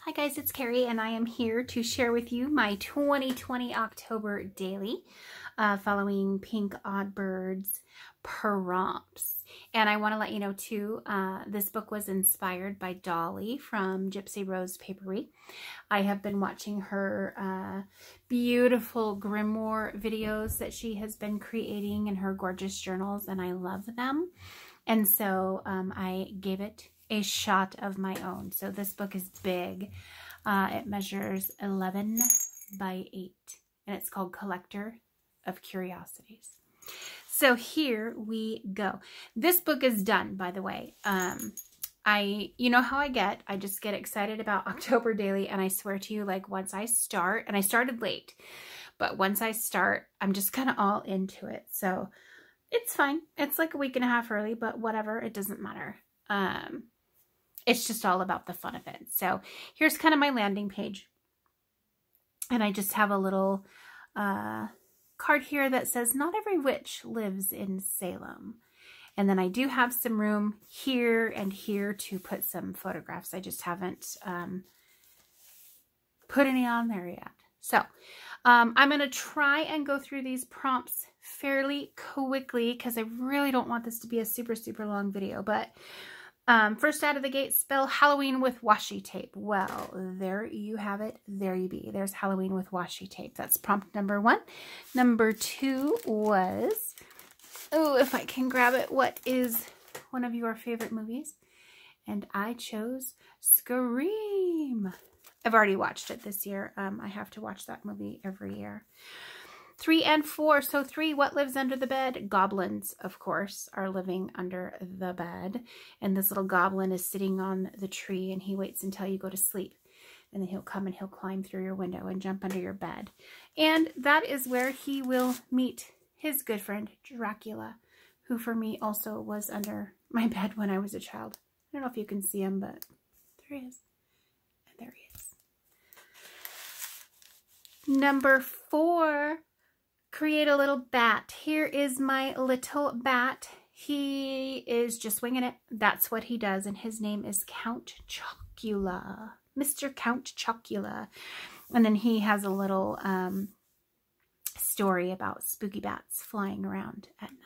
Hi guys, it's Carrie and I am here to share with you my 2020 October daily following Pink Oddbird's prompts. And I want to let you know too, this book was inspired by Dolly from Gypsy Rose Papery. I have been watching her beautiful grimoire videos that she has been creating in her gorgeous journals, and I love them. And so I gave it a shot of my own. So this book is big. It measures 11 by 8 and it's called Collector of Curiosities. So here we go. This book is done, by the way. You know how I just get excited about October Daily, and I swear to you, like once I start, and I started late, but once I start, I'm just kind of all into it. So it's fine. It's like a week and a half early, but whatever, it doesn't matter. It's just all about the fun of it. So here's kind of my landing page. And I just have a little card here that says, "Not every witch lives in Salem." And then I do have some room here and here to put some photographs. I just haven't put any on there yet. So I'm going to try and go through these prompts fairly quickly because I really don't want this to be a super, super long video. But first out of the gate, spell Halloween with washi tape. Well, there you have it. There you be. There's Halloween with washi tape. That's prompt number 1. Number 2 was, oh, if I can grab it, what is one of your favorite movies? And I chose Scream. I've already watched it this year. I have to watch that movie every year. 3 and 4. So 3, what lives under the bed? Goblins, of course, are living under the bed. And this little goblin is sitting on the tree, and he waits until you go to sleep. And then he'll come and he'll climb through your window and jump under your bed. And that is where he will meet his good friend, Dracula, who for me also was under my bed when I was a child. I don't know if you can see him, but there he is. And there he is. Number 4. Create a little bat. Here is my little bat. He is just winging it. That's what he does. And his name is Count Chocula. Mr. Count Chocula. And then he has a little story about spooky bats flying around at night.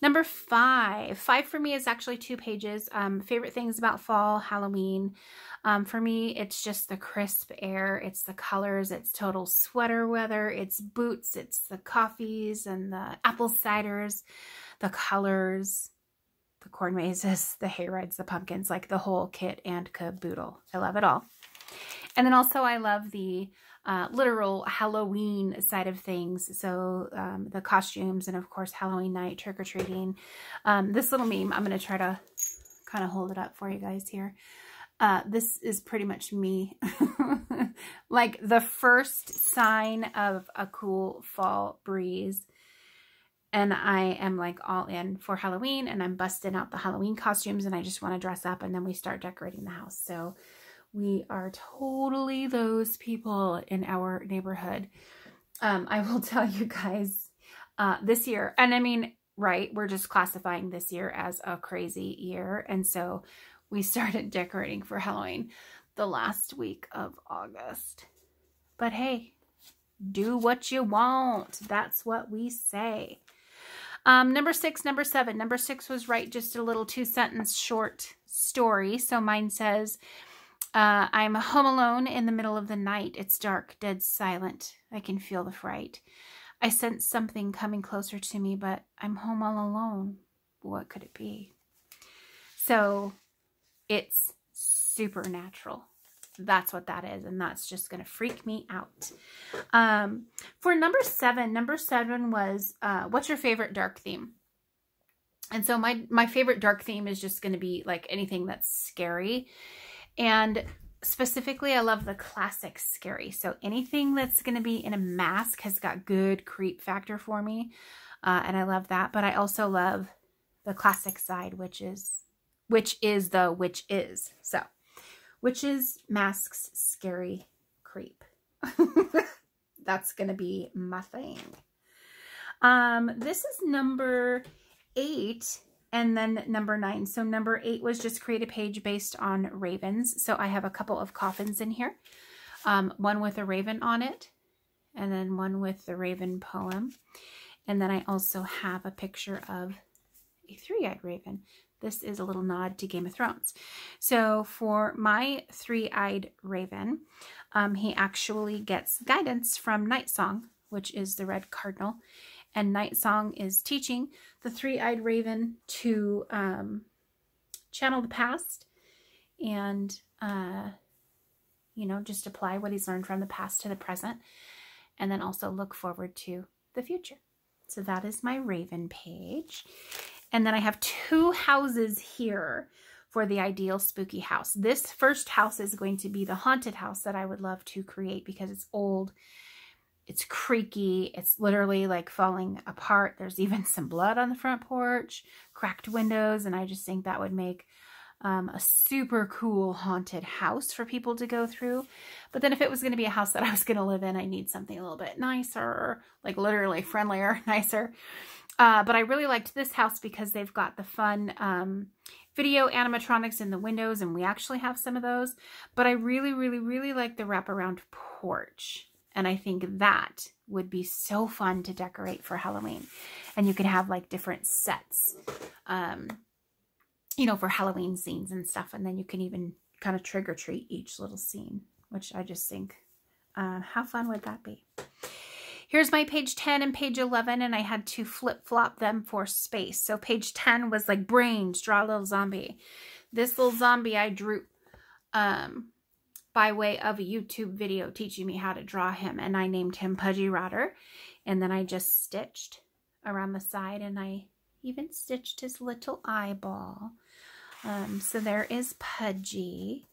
Number 5. 5 for me is actually 2 pages. Favorite things about fall, Halloween. For me, it's just the crisp air. It's the colors. It's total sweater weather. It's boots. It's the coffees and the apple ciders, the colors, the corn mazes, the hay rides, the pumpkins, like the whole kit and caboodle. I love it all. And then also I love the literal Halloween side of things. So the costumes and of course Halloween night, trick-or-treating. This little meme, I'm going to try to kind of hold it up for you guys here. This is pretty much me. Like the first sign of a cool fall breeze. And I am like all in for Halloween, and I'm busting out the Halloween costumes, and I just want to dress up, and then we start decorating the house. So we are totally those people in our neighborhood. I will tell you guys, this year, and I mean, right, we're just classifying this year as a crazy year. And so we started decorating for Halloween the last week of August. But hey, do what you want. That's what we say. Number 6, number 7. Number 6 was write just a little 2-sentence short story. So mine says, I'm home alone in the middle of the night. It's dark, dead silent. I can feel the fright. I sense something coming closer to me, but I'm home all alone. What could it be? So it's supernatural. That's what that is. And that's just going to freak me out. For number 7 was, what's your favorite dark theme? And so my favorite dark theme is just going to be like anything that's scary. And specifically, I love the classic scary. So anything that's going to be in a mask has got good creep factor for me. And I love that. But I also love the classic side, which is the witch is. So witches, masks, scary, creep. That's going to be my thing. This is number 8. And then number 9. So number 8 was just create a page based on ravens. So I have a couple of coffins in here. One with a raven on it, and then one with the raven poem. And then I also have a picture of a 3-eyed raven. This is a little nod to Game of Thrones. So for my 3-eyed raven, he actually gets guidance from Night Song, which is the red cardinal. And Night Song is teaching the 3-eyed raven to channel the past and, you know, just apply what he's learned from the past to the present, and then also look forward to the future. So that is my raven page. And then I have 2 houses here for the ideal spooky house. This first house is going to be the haunted house that I would love to create because it's old, it's creaky, it's literally like falling apart. There's even some blood on the front porch, cracked windows, and I just think that would make a super cool haunted house for people to go through. But then if it was going to be a house that I was going to live in, I need something a little bit nicer, like literally friendlier, nicer. But I really liked this house because they've got the fun video animatronics in the windows, and we actually have some of those. But I really, really, really like the wraparound porch. And I think that would be so fun to decorate for Halloween. And you could have like different sets, you know, for Halloween scenes and stuff. And then you can even kind of trick or treat each little scene, which I just think, how fun would that be? Here's my page 10 and page 11, and I had to flip-flop them for space. So page 10 was like brains, draw a little zombie. This little zombie I drew by way of a YouTube video teaching me how to draw him, and I named him Pudgy Rotter. And then I just stitched around the side, and I even stitched his little eyeball. So there is Pudgy.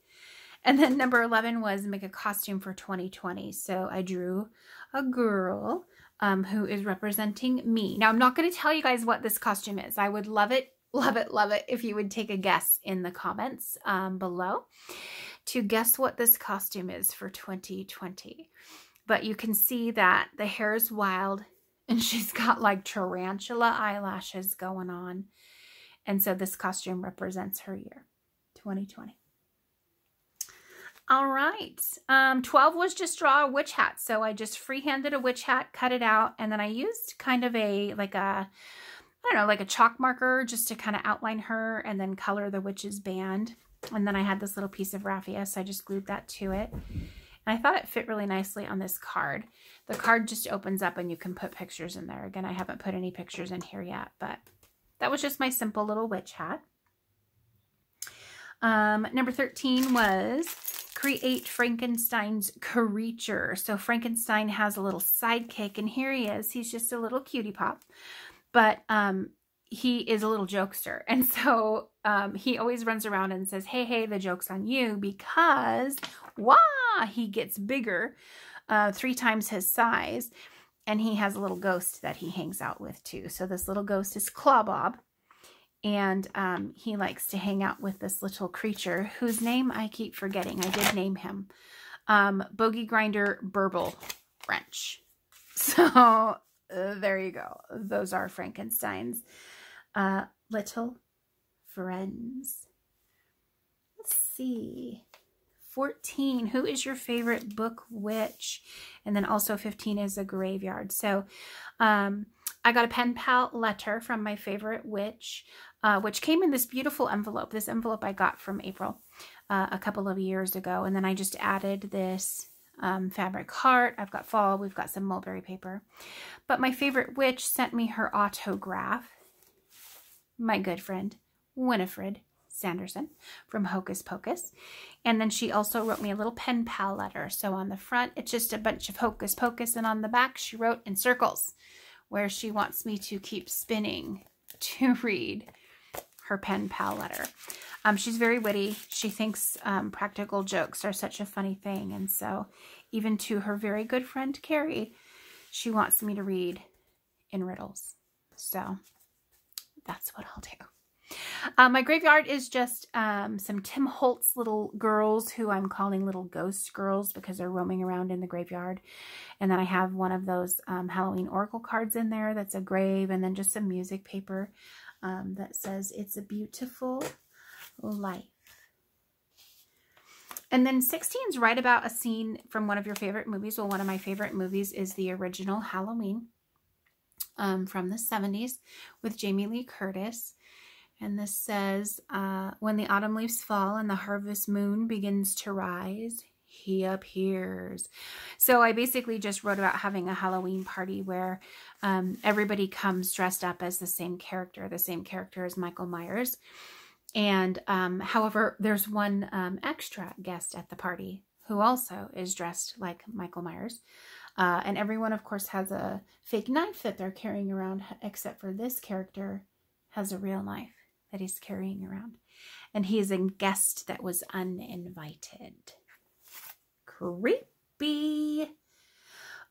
And then number 11 was make a costume for 2020. So I drew a girl who is representing me. Now, I'm not going to tell you guys what this costume is. I would love it, love it, love it if you would take a guess in the comments below to guess what this costume is for 2020. But you can see that the hair is wild, and she's got like tarantula eyelashes going on. And so this costume represents her year, 2020. All right. 12 was just draw a witch hat. So I just freehanded a witch hat, cut it out, and then I used kind of a, like a, I don't know, like a chalk marker just to kind of outline her and then color the witch's band. And then I had this little piece of raffia, so I just glued that to it. And I thought it fit really nicely on this card. The card just opens up and you can put pictures in there. Again, I haven't put any pictures in here yet, but that was just my simple little witch hat. Number 13 was create Frankenstein's creature. So Frankenstein has a little sidekick, and here he is. He's just a little cutie pop, but he is a little jokester. And so he always runs around and says, hey, hey, the joke's on you, because wah, he gets bigger, 3 times his size, and he has a little ghost that he hangs out with too. So this little ghost is Claw Bob. And he likes to hang out with this little creature whose name I keep forgetting. I did name him Bogey Grinder Burble Wrench. So there you go. Those are Frankenstein's little friends. Let's see. 14. Who is your favorite book witch? And then also 15 is a graveyard. So I got a pen pal letter from my favorite witch, which came in this beautiful envelope. This envelope I got from April a couple of years ago. And then I just added this fabric heart. I've got fall. We've got some mulberry paper. But my favorite witch sent me her autograph. My good friend, Winifred Sanderson from Hocus Pocus. And then she also wrote me a little pen pal letter. So on the front, it's just a bunch of Hocus Pocus. And on the back, she wrote in circles where she wants me to keep spinning to read her pen pal letter. She's very witty. She thinks practical jokes are such a funny thing. And so even to her very good friend, Carrie, she wants me to read in riddles. So that's what I'll do. My graveyard is just some Tim Holtz little girls who I'm calling little ghost girls because they're roaming around in the graveyard. And then I have one of those Halloween oracle cards in there that's a grave, and then just some music paper. that says, "It's a beautiful life." And then 16 is right about a scene from one of your favorite movies. Well, one of my favorite movies is the original Halloween from the 70s with Jamie Lee Curtis. And this says, "When the autumn leaves fall and the harvest moon begins to rise, he appears." So I basically just wrote about having a Halloween party where everybody comes dressed up as the same character as Michael Myers. And however, there's one extra guest at the party who also is dressed like Michael Myers. And everyone, of course, has a fake knife that they're carrying around, except for this character has a real knife that he's carrying around. And he is a guest that was uninvited. Creepy.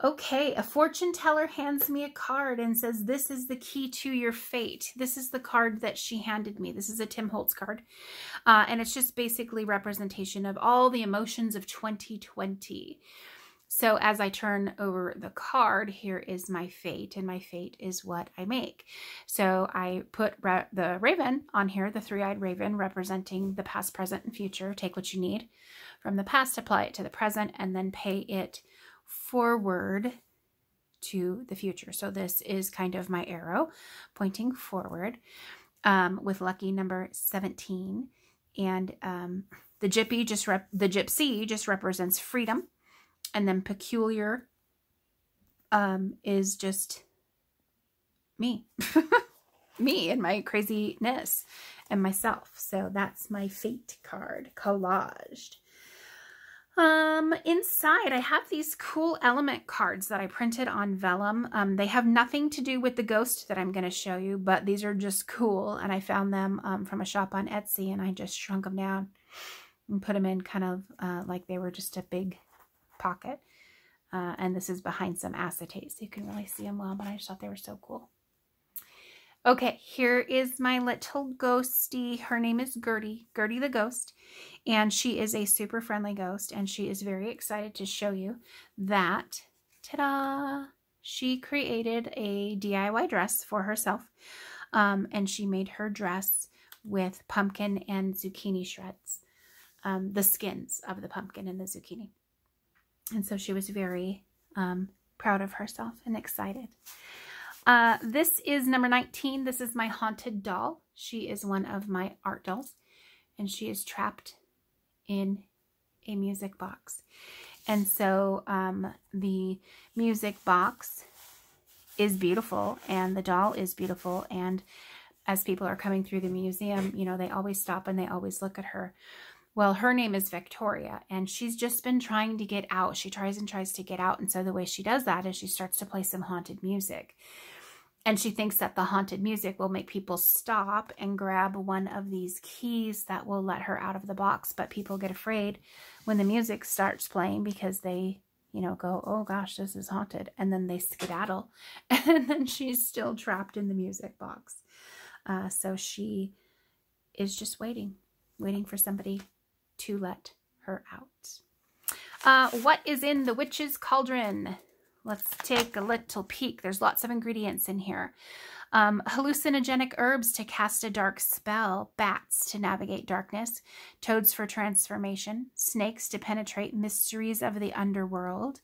Okay, a fortune teller hands me a card and says, "This is the key to your fate." This is the card that she handed me. This is a Tim Holtz card. And it's just basically representation of all the emotions of 2020. So as I turn over the card, here is my fate, and my fate is what I make. So I put the raven on here, the three-eyed raven, representing the past, present, and future. Take what you need from the past, apply it to the present, and then pay it forward to the future. So this is kind of my arrow pointing forward with lucky number 17. And the gypsy just represents freedom. And then peculiar is just me. Me and my craziness and myself. So that's my fate card collaged. Inside, I have these cool element cards that I printed on vellum. They have nothing to do with the ghost that I'm going to show you, but these are just cool. And I found them from a shop on Etsy, and I just shrunk them down and put them in kind of like they were just a big pocket. And this is behind some acetate, so you can really see them well, but I just thought they were so cool. Okay, here is my little ghostie. Her name is Gertie the ghost, and she is a super friendly ghost, and she is very excited to show you that, ta-da, she created a DIY dress for herself, and she made her dress with pumpkin and zucchini shreds, the skins of the pumpkin and the zucchini. And so she was very proud of herself and excited. This is number 19. This is my haunted doll. She is one of my art dolls, and she is trapped in a music box. And so the music box is beautiful, and the doll is beautiful. And as people are coming through the museum, you know, they always stop and they always look at her. Well, her name is Victoria, and she's just been trying to get out. She tries and tries to get out, and so the way she does that is she starts to play some haunted music. And she thinks that the haunted music will make people stop and grab one of these keys that will let her out of the box. But people get afraid when the music starts playing because they, you know, go, "Oh gosh, this is haunted." And then they skedaddle. And then she's still trapped in the music box. So she is just waiting for somebody to let her out. What is in the witch's cauldron? Let's take a little peek. There's lots of ingredients in here. Hallucinogenic herbs to cast a dark spell, bats to navigate darkness, toads for transformation, snakes to penetrate mysteries of the underworld,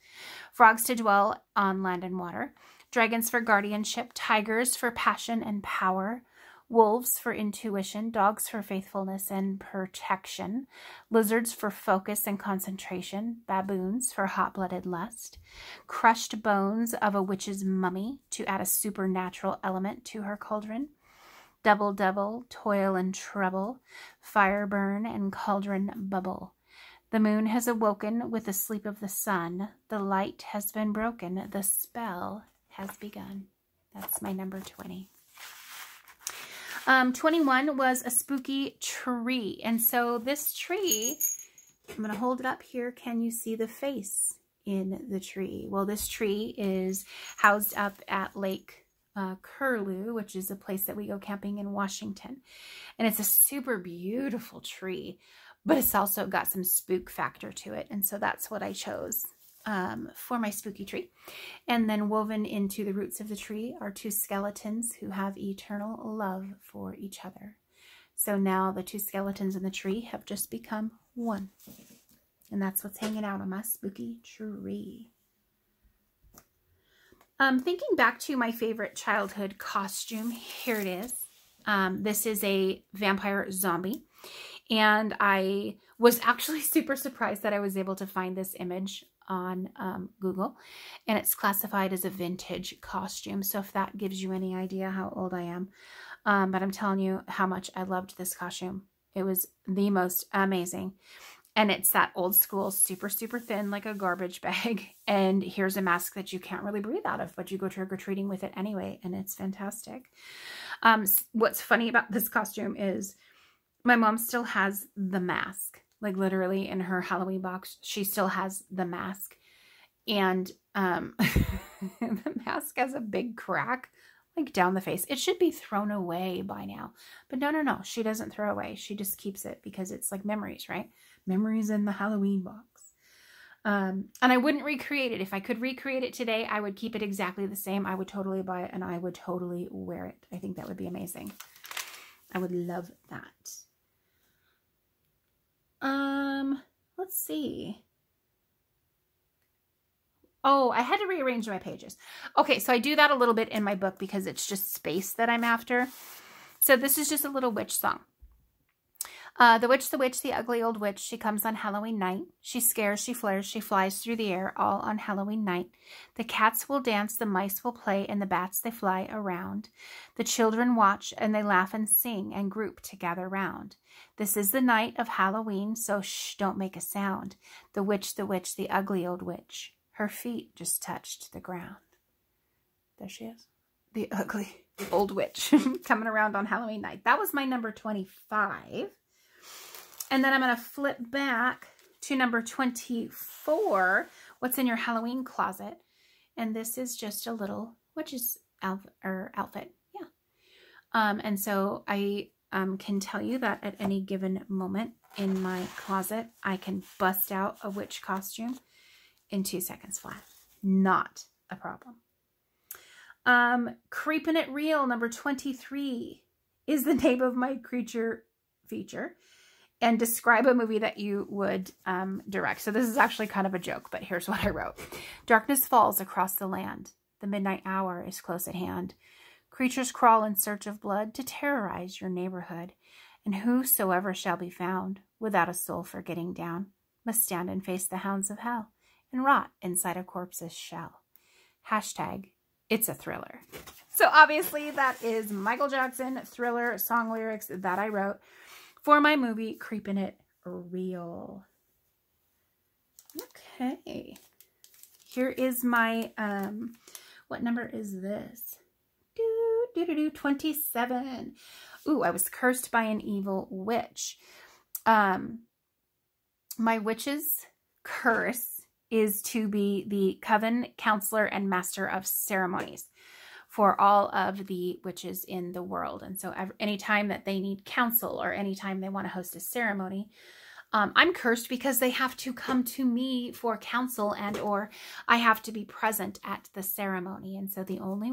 frogs to dwell on land and water, dragons for guardianship, tigers for passion and power, wolves for intuition, dogs for faithfulness and protection, lizards for focus and concentration, baboons for hot-blooded lust, crushed bones of a witch's mummy to add a supernatural element to her cauldron, double, toil and trouble, fire burn and cauldron bubble. The moon has awoken with the sleep of the sun. The light has been broken. The spell has begun. That's my number 20. 21 was a spooky tree. And so this tree, I'm going to hold it up here. Can you see the face in the tree? Well, this tree is housed up at Lake Curlew, which is a place that we go camping in Washington. And it's a super beautiful tree, but it's also got some spook factor to it. And so that's what I chose for my spooky tree. And then woven into the roots of the tree are two skeletons who have eternal love for each other. So now the two skeletons in the tree have just become one. And that's what's hanging out on my spooky tree. Thinking back to my favorite childhood costume, here it is. This is a vampire zombie. And I was actually super surprised that I was able to find this image on Google. And it's classified as a vintage costume. So if that gives you any idea how old I am. But I'm telling you how much I loved this costume. It was the most amazing. And it's that old school, super, super thin, like a garbage bag. And here's a mask that you can't really breathe out of, but you go trick-or-treating with it anyway. And it's fantastic. What's funny about this costume is my mom still has the mask. Like literally in her Halloween box, she still has the mask. And the mask has a big crack like down the face. It should be thrown away by now. But no. She doesn't throw away. She just keeps it because it's like memories, right? Memories in the Halloween box. And I wouldn't recreate it. If I could recreate it today, I would keep it exactly the same. I would totally buy it and I would totally wear it. I think that would be amazing. I would love that. Let's see. Oh, I had to rearrange my pages. Okay, so I do that a little bit in my book because it's just space that I'm after. So this is just a little witch song. The witch, the ugly old witch, she comes on Halloween night. She scares, she flares, she flies through the air, all on Halloween night. The cats will dance, the mice will play, and the bats they fly around. The children watch, and they laugh and sing, and group to gather round. This is the night of Halloween, so shh, don't make a sound. The witch, the ugly old witch. Her feet just touched the ground. There she is. The ugly old witch coming around on Halloween night. That was my number 25. And then I'm going to flip back to number 24. What's in your Halloween closet? And this is just a little witch's outfit. Yeah. And so I can tell you that at any given moment in my closet, I can bust out a witch costume in 2 seconds flat. Not a problem. Creepin' It Real, number 23, is the name of my creature feature. And describe a movie that you would direct. So this is actually kind of a joke, but here's what I wrote. Darkness falls across the land. The midnight hour is close at hand. Creatures crawl in search of blood to terrorize your neighborhood. And whosoever shall be found without a soul for getting down must stand and face the hounds of hell and rot inside a corpse's shell. Hashtag, it's a thriller. So obviously that is Michael Jackson Thriller song lyrics that I wrote for my movie, Creepin' It Real. Okay. Here is my, what number is this? 27. Ooh, I was cursed by an evil witch. My witch's curse is to be the coven, counselor, and master of ceremonies for all of the witches in the world. And so anytime that they need counsel or anytime they want to host a ceremony, I'm cursed because they have to come to me for counsel and or I have to be present at the ceremony. And so the only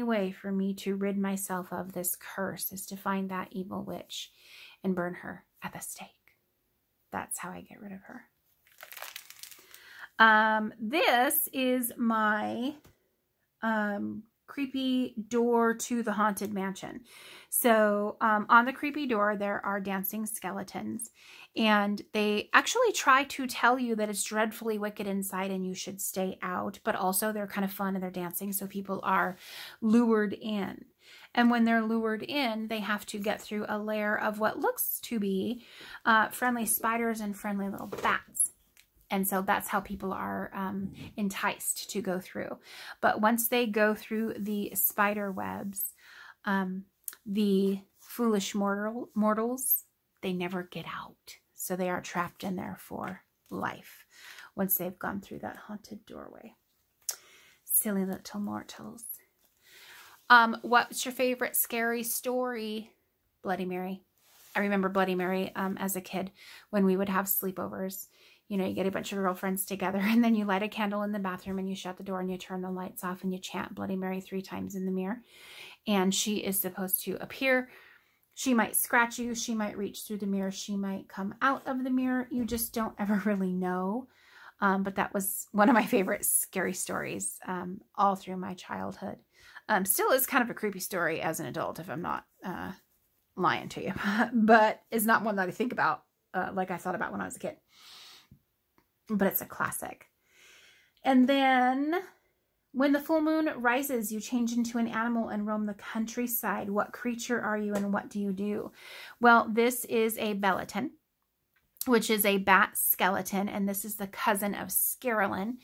way for me to rid myself of this curse is to find that evil witch and burn her at the stake. That's how I get rid of her. This is my creepy door to the haunted mansion. So on the creepy door there are dancing skeletons, and they actually try to tell you that it's dreadfully wicked inside and you should stay out, but also they're kind of fun and they're dancing, so people are lured in. And when they're lured in, they have to get through a layer of what looks to be friendly spiders and friendly little bats. And so that's how people are enticed to go through. But once they go through the spider webs, the foolish mortals, they never get out. So they are trapped in there for life once they've gone through that haunted doorway. Silly little mortals. What's your favorite scary story? Bloody Mary. I remember Bloody Mary as a kid when we would have sleepovers. You know, you get a bunch of girlfriends together and then you light a candle in the bathroom and you shut the door and you turn the lights off and you chant Bloody Mary 3 times in the mirror. And she is supposed to appear. She might scratch you. She might reach through the mirror. She might come out of the mirror. You just don't ever really know. But that was one of my favorite scary stories all through my childhood. Still is kind of a creepy story as an adult, if I'm not lying to you. But it's not one that I think about like I thought about when I was a kid. But it's a classic. And then when the full moon rises, you change into an animal and roam the countryside. What creature are you and what do you do? Well, this is a Belatin, which is a bat skeleton, and this is the cousin of Scarolyn.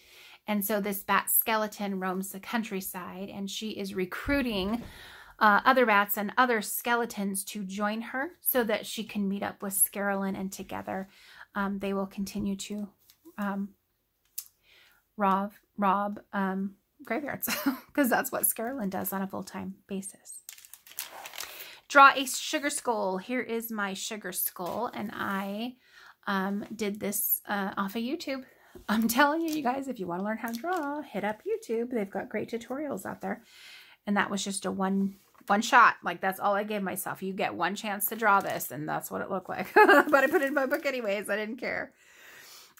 And so this bat skeleton roams the countryside, and she is recruiting other bats and other skeletons to join her so that she can meet up with Scarolyn, and together they will continue to rob graveyards, because that's what Scarolyn does on a full-time basis. Draw a sugar skull. Here is my sugar skull, and I did this off of YouTube. I'm telling you, you guys, if you want to learn how to draw, hit up YouTube. They've got great tutorials out there. And that was just a one shot. Like, that's all I gave myself. You get one chance to draw this, and that's what it looked like. But I put it in my book anyways. I didn't care.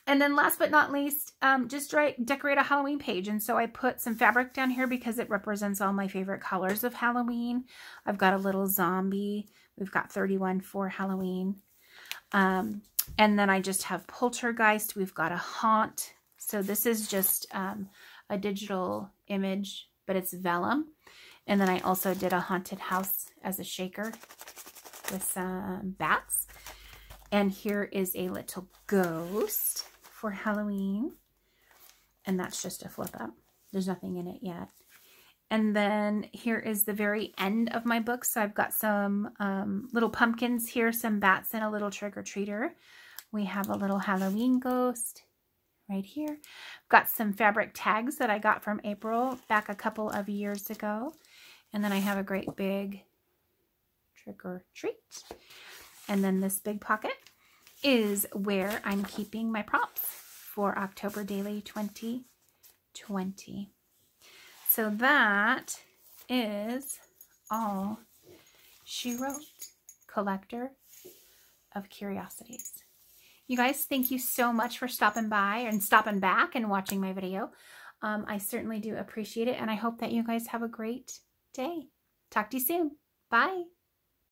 And then last but not least, just decorate a Halloween page. And so I put some fabric down here because it represents all my favorite colors of Halloween. I've got a little zombie. We've got 31 for Halloween. And then I just have poltergeist. We've got a haunt. So this is just a digital image, but it's vellum. And then I also did a haunted house as a shaker with some bats. And here is a little ghost for Halloween. And that's just a flip up. There's nothing in it yet. And then here is the very end of my book. So I've got some little pumpkins here, some bats, and a little trick-or-treater. We have a little Halloween ghost right here. Got some fabric tags that I got from April back a couple of years ago. And then I have a great big trick-or-treat. And then this big pocket is where I'm keeping my props for October Daily 2020. So that is all she wrote. Collector of Curiosities. You guys, thank you so much for stopping by and stopping back and watching my video. I certainly do appreciate it, and I hope that you guys have a great day. Talk to you soon. Bye.